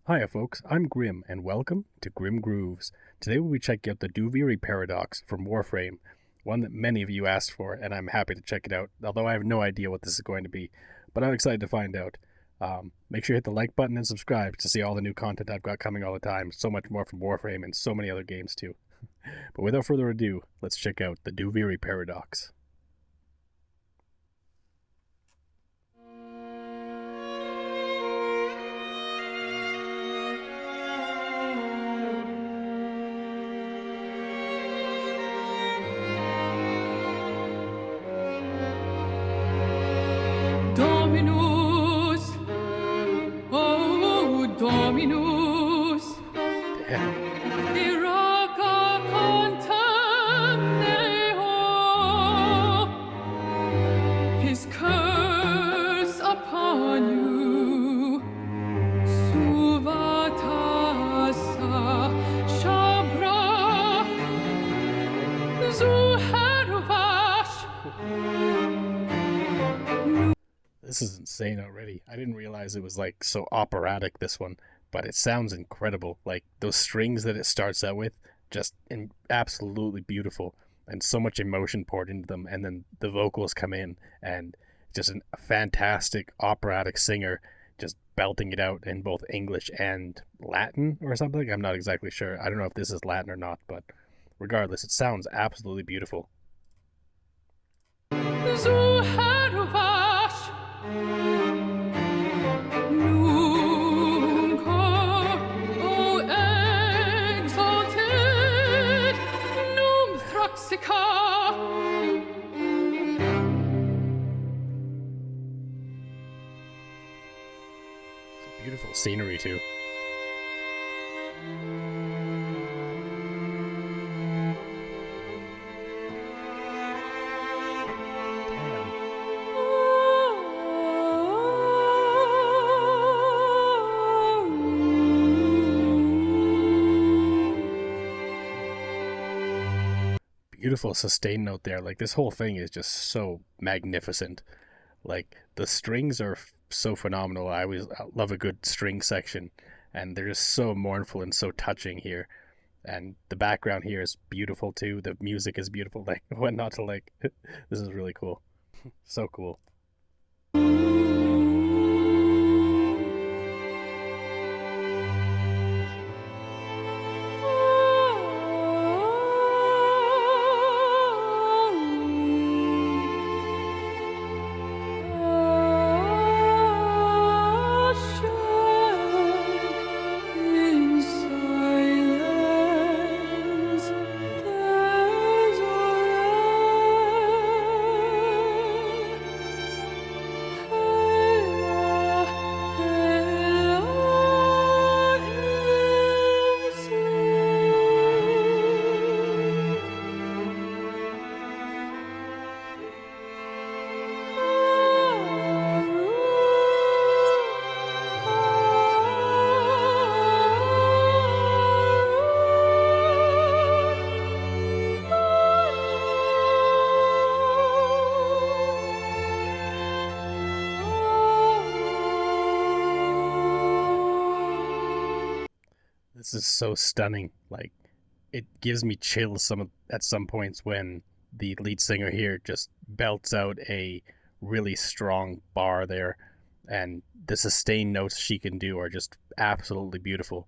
Hiya folks, I'm Grim, and welcome to Grim Grooves. Today we'll be checking out the Duviri paradox from Warframe, one that many of you asked for, and I'm happy to check it out, although I have no idea what this is going to be, but I'm excited to find out. Make sure you hit the like button and subscribe to see all the new content I've got coming all the time, so much more from Warframe and so many other games too. But without further ado, let's check out the Duviri paradox. Dominus, oh Dominus, Damn. Iraca contemneo, his curse upon you, Suvatasa Shabra, Zuharuvash. This is insane already. I didn't realize it was like so operatic, this one, but it sounds incredible. Like those strings that it starts out with, just absolutely beautiful, and so much emotion poured into them. And then the vocals come in, and just a fantastic operatic singer just belting it out in both English and Latin or something. I'm not exactly sure. I don't know if this is Latin or not, but regardless, it sounds absolutely beautiful. Zuharuvash, Nunca, O exalted, Num Thraxica. Beautiful scenery too. Beautiful sustain note there. Like this whole thing is just so magnificent. Like the strings are so phenomenal. I always love a good string section, and they're just so mournful and so touching here. And the background here is beautiful too. The music is beautiful. Like what not to like? This is really cool. So cool. This is so stunning. Like it gives me chills at some points when the lead singer here just belts out a really strong bar there, and the sustained notes she can do are just absolutely beautiful.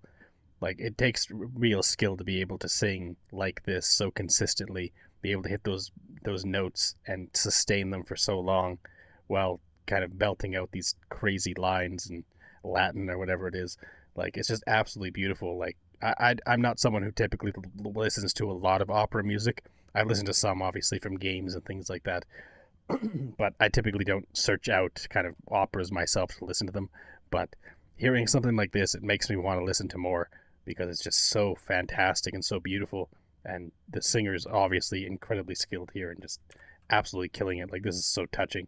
Like it takes real skill to be able to sing like this so consistently, be able to hit those notes and sustain them for so long while kind of belting out these crazy lines in Latin or whatever it is. Like it's just absolutely beautiful. Like I'm not someone who typically listens to a lot of opera music. I listen to some obviously from games and things like that, but I typically don't search out kind of operas myself to listen to them. But hearing something like this, it makes me want to listen to more because it's just so fantastic and so beautiful. And the singer's obviously incredibly skilled here and just absolutely killing it. Like this is so touching.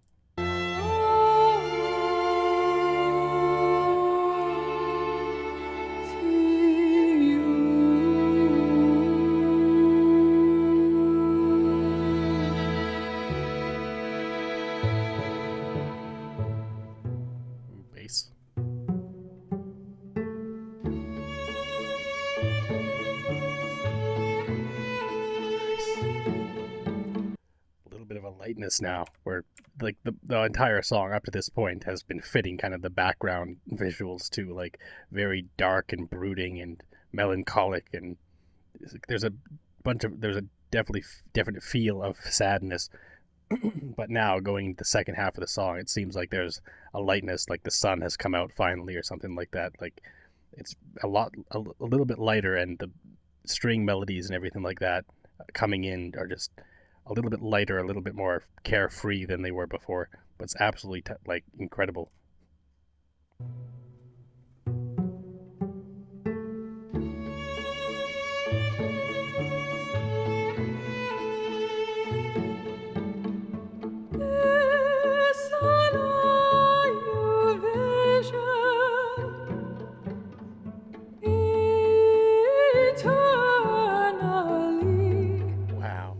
lightness now, where like the entire song up to this point has been fitting kind of the background visuals to like very dark and brooding and melancholic, and there's a there's a definite feel of sadness. But now going into the second half of the song, it seems like there's a lightness, like the sun has come out finally or something like that. Like it's a little bit lighter, and the string melodies and everything like that coming in are just a little bit lighter, a little bit more carefree than they were before. But it's absolutely like incredible. This I you vision eternally. Wow.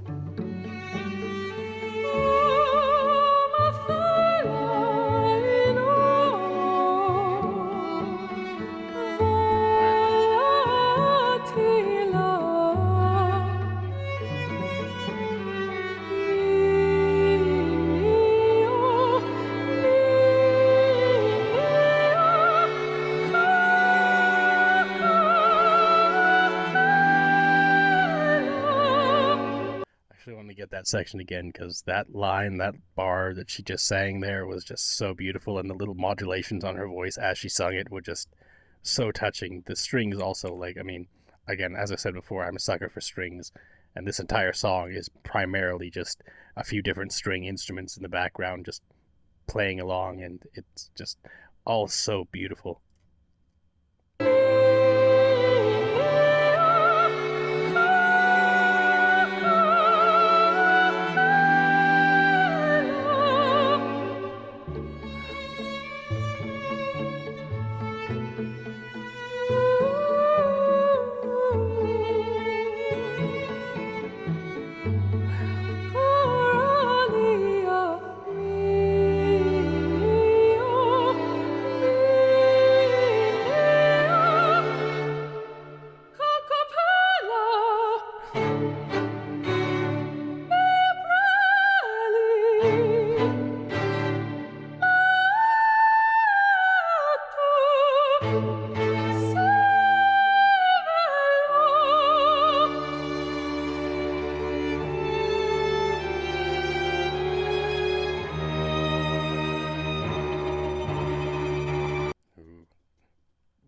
Actually want to get that section again because that line, that bar that she just sang there was just so beautiful, and the little modulations on her voice as she sung it were just so touching. The strings also, like, I mean, again, as I said before, I'm a sucker for strings, and this entire song is primarily just a few different string instruments in the background just playing along, and it's just all so beautiful.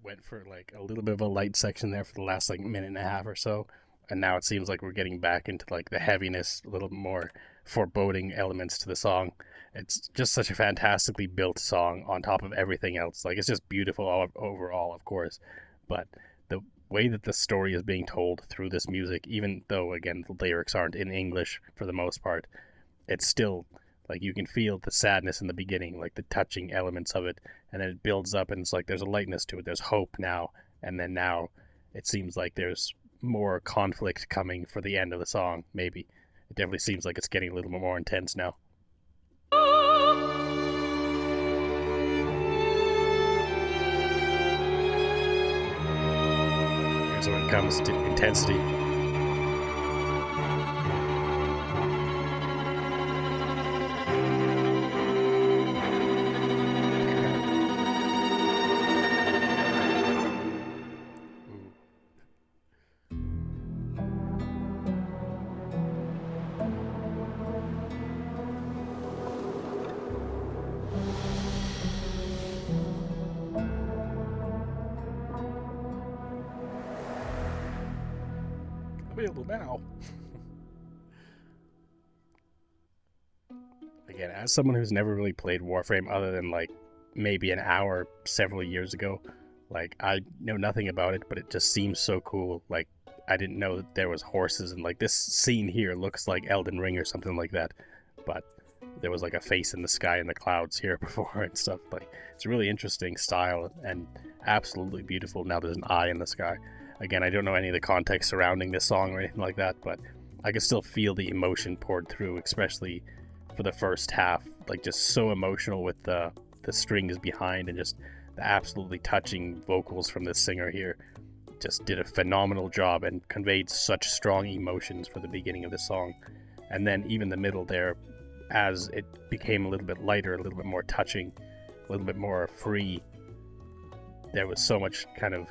Went for like a little bit of a light section there for the last like minute and a half or so, and now it seems like we're getting back into like the heaviness, a little more foreboding elements to the song. It's just such a fantastically built song on top of everything else. Like, it's just beautiful overall, of course, but the way that the story is being told through this music, even though again the lyrics aren't in English for the most part, it's still like you can feel the sadness in the beginning, like the touching elements of it, and then it builds up, and it's like there's a lightness to it. There's hope now, and then now it seems like there's more conflict coming for the end of the song. Maybe it definitely seems like it's getting a little bit more intense now. Here's when it comes to intensity. Available now. Again, as someone who's never really played Warframe other than like maybe an hour several years ago, like I know nothing about it, but it just seems so cool. Like, I didn't know that there was horses, and like this scene here looks like Elden Ring or something like that, but there was like a face in the sky in the clouds here before and stuff. Like, it's a really interesting style and absolutely beautiful. Now there's an eye in the sky. Again, I don't know any of the context surrounding this song or anything like that, but I can still feel the emotion poured through, especially for the first half. Like, just so emotional with the strings behind, and just the absolutely touching vocals from this singer here. Just did a phenomenal job and conveyed such strong emotions for the beginning of the song. And then even the middle there, as it became a little bit lighter, a little bit more touching, a little bit more free, there was so much kind of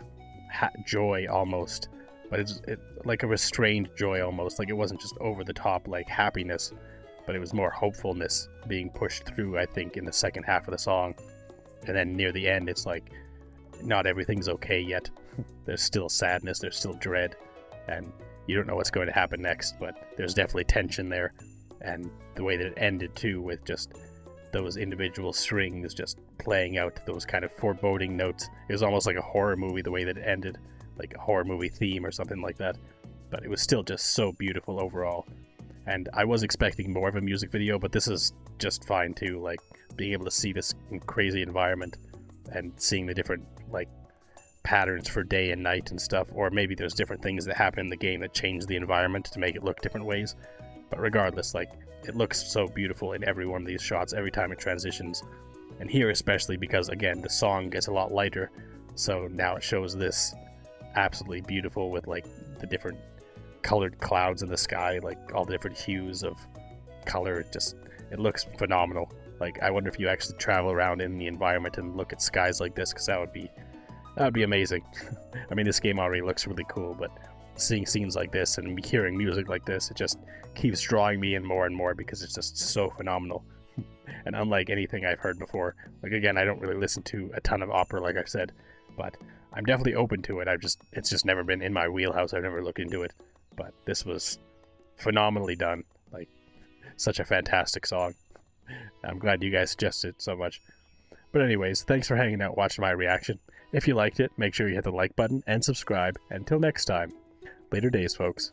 joy almost, but it's like a restrained joy almost. Like it wasn't just over the top like happiness, but it was more hopefulness being pushed through, I think, in the second half of the song. And then near the end, it's like not everything's okay yet. There's still sadness, there's still dread, and you don't know what's going to happen next, but there's definitely tension there. And the way that it ended too, with just those individual strings just playing out those kind of foreboding notes. It was almost like a horror movie the way that it ended, like a horror movie theme or something like that. But it was still just so beautiful overall. And I was expecting more of a music video, but this is just fine too. Like being able to see this crazy environment and seeing the different like patterns for day and night and stuff, or maybe there's different things that happen in the game that change the environment to make it look different ways. But regardless, like it looks so beautiful in every one of these shots every time it transitions. And here especially because, again, the song gets a lot lighter, so now it shows this absolutely beautiful with like the different colored clouds in the sky, like all the different hues of color. It looks phenomenal. Like I wonder if you actually travel around in the environment and look at skies like this, because that would be amazing. I mean, this game already looks really cool, but seeing scenes like this and hearing music like this, it just keeps drawing me in more and more because it's just so phenomenal. And unlike anything I've heard before, like again, I don't really listen to a ton of opera, like I said, but I'm definitely open to it. It's just never been in my wheelhouse. I've never looked into it, but this was phenomenally done. Like such a fantastic song. I'm glad you guys suggested it so much. But anyways, thanks for hanging out watching my reaction. If you liked it, make sure you hit the like button and subscribe. Until next time, later days, folks.